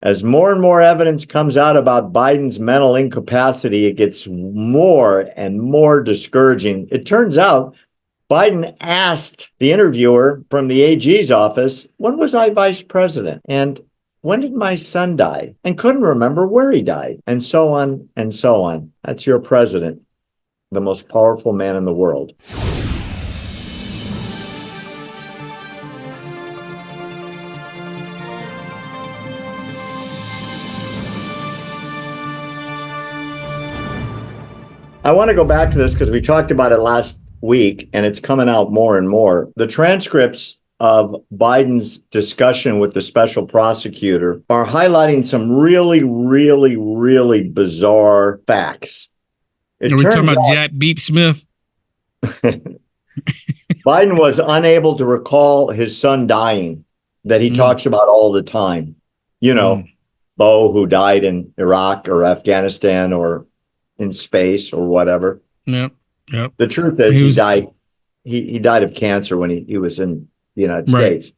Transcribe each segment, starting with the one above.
As more and more evidence comes out about Biden's mental incapacity, it gets more and more discouraging. It turns out Biden asked the interviewer from the AG's office, when was I vice president? And when did my son die? And couldn't remember where he died, and so on and so on. That's your president, the most powerful man in the world. I want to go back to this because we talked about it last week and it's coming out more and more. The transcripts of Biden's discussion with the special prosecutor are highlighting some really, really, really bizarre facts. Are we talking about Jack Beep Smith? Biden was unable to recall his son dying that he talks about all the time. You know, Bo, who died in Iraq or Afghanistan or in space or whatever. Yep. The truth is he died of cancer when he was in the United States.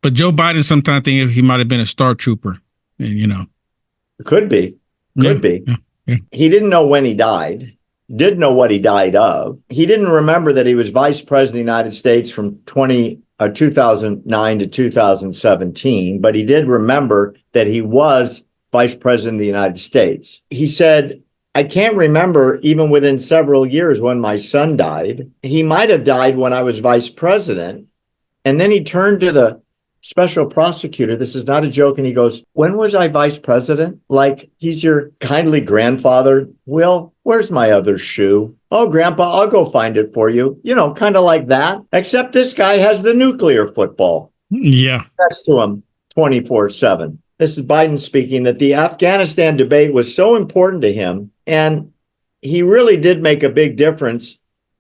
But Joe Biden sometimes think he might have been a Star Trooper, you know. Could be. Yeah. He didn't know when he died, didn't know what he died of. He didn't remember that he was vice president of the United States from 2009 to 2017, but he did remember that he was vice president of the United States. He said, I can't remember even within several years when my son died. He might have died when I was vice president. And then he turned to the special prosecutor. This is not a joke. And he goes, when was I vice president? Like he's your kindly grandfather. Will, where's my other shoe? Oh, Grandpa, I'll go find it for you. You know, kind of like that. Except this guy has the nuclear football. Yeah. Next to him 24/7. This is Biden speaking, that the Afghanistan debate was so important to him. And he really did make a big difference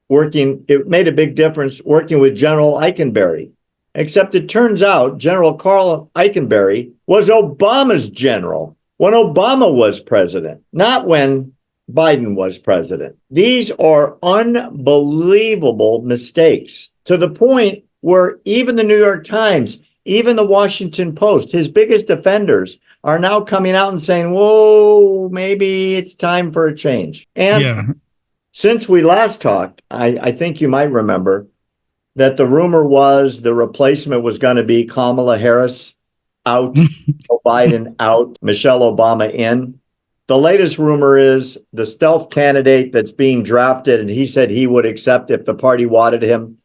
it made a big difference working with General Eikenberry. Except it turns out General Carl Eikenberry was Obama's general when Obama was president, not when Biden was president. These are unbelievable mistakes to the point where even the New York Times, even the Washington Post, his biggest defenders, are now coming out and saying, whoa, maybe it's time for a change. And since we last talked, I think you might remember that the rumor was the replacement was going to be Kamala Harris out, Joe Biden out, Michelle Obama in. The latest rumor is the stealth candidate that's being drafted, and he said he would accept if the party wanted him.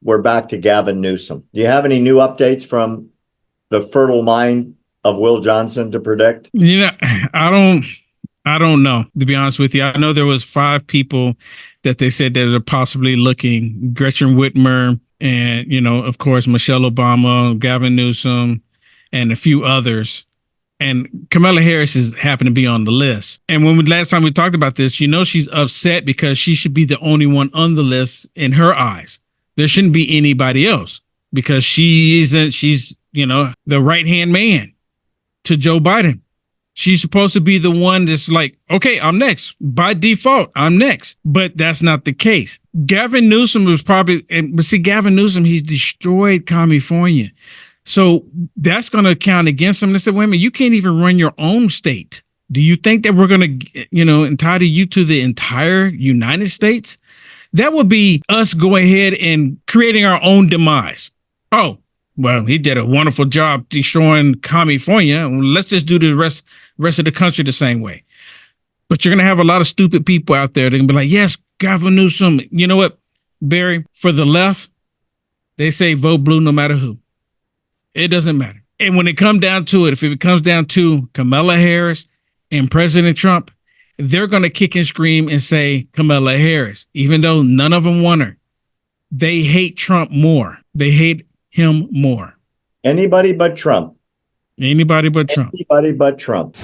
We're back to Gavin Newsom. Do you have any new updates from the fertile mind of Will Johnson to predict? Yeah, I don't know, to be honest with you. I know there was 5 people that they said that are possibly looking: Gretchen Whitmer and, you know, of course, Michelle Obama, Gavin Newsom, and a few others. And Kamala Harris happened to be on the list. And last time we talked about this, you know, she's upset because she should be the only one on the list in her eyes. There shouldn't be anybody else because she's, you know, the right-hand man to Joe Biden. She's supposed to be the one that's like, okay, I'm next. By default, I'm next. But that's not the case. Gavin Newsom was Gavin Newsom, he's destroyed California. So that's going to count against him. They said, wait a minute, you can't even run your own state. Do you think that we're going to, you know, entitle you to the entire United States? That would be us going ahead and creating our own demise. Oh, well, he did a wonderful job destroying California. Let's just do the rest of the country the same way. But you're going to have a lot of stupid people out there that can be like, yes, Gavin Newsom. You know what, Barry? For the left, they say vote blue no matter who. It doesn't matter. And when it comes down to it, if it comes down to Kamala Harris and President Trump, they're going to kick and scream and say Kamala Harris, even though none of them want her. They hate Trump more. They hate him more. Anybody but Trump. Anybody but Trump. Anybody but Trump.